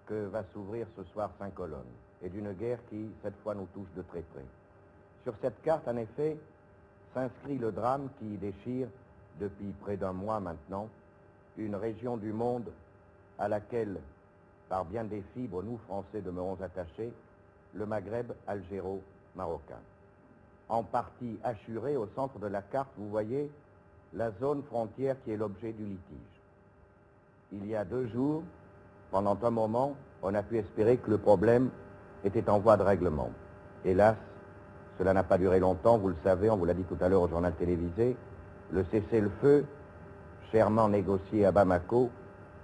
Que va s'ouvrir ce soir Saint-Colonne, et d'une guerre qui, cette fois, nous touche de très près. Sur cette carte, en effet, s'inscrit le drame qui déchire, depuis près d'un mois maintenant, une région du monde à laquelle, par bien des fibres, nous, Français, demeurons attachés, le Maghreb algéro-marocain. En partie assuré, au centre de la carte, vous voyez la zone frontière qui est l'objet du litige. Il y a 2 jours, pendant un moment, on a pu espérer que le problème était en voie de règlement. Hélas, cela n'a pas duré longtemps, vous le savez, on vous l'a dit tout à l'heure au journal télévisé, le cessez-le-feu, chèrement négocié à Bamako,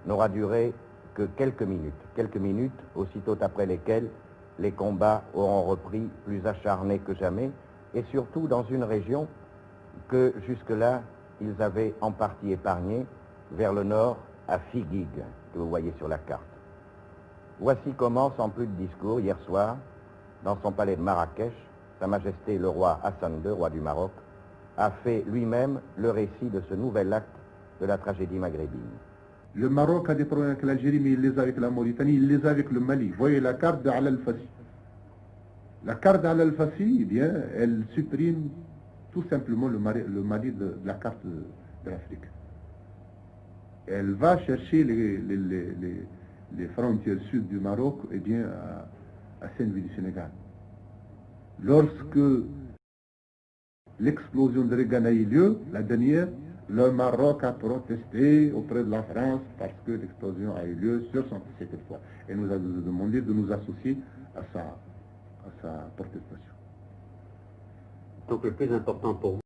n'aura duré que quelques minutes, aussitôt après lesquelles les combats auront repris plus acharnés que jamais, et surtout dans une région que jusque-là, ils avaient en partie épargnée, vers le nord, à Figuig, que vous voyez sur la carte. Voici comment, sans plus de discours, hier soir, dans son palais de Marrakech, Sa Majesté le roi Hassan II, roi du Maroc, a fait lui-même le récit de ce nouvel acte de la tragédie maghrébine. Le Maroc a des problèmes avec l'Algérie, mais il les a avec la Mauritanie, il les a avec le Mali. Vous voyez la carte d'Al Al-Fassi. La carte d'Al Al-Fassi, eh bien, elle supprime tout simplement le Mali de la carte de l'Afrique. Elle va chercher les frontières sud du Maroc, eh bien, à Saint-Louis du Sénégal. Lorsque l'explosion de Reagan a eu lieu, la dernière, le Maroc a protesté auprès de la France parce que l'explosion a eu lieu sur son cette fois. Et nous a demandé de nous associer à sa protestation. Donc le plus important pour vous,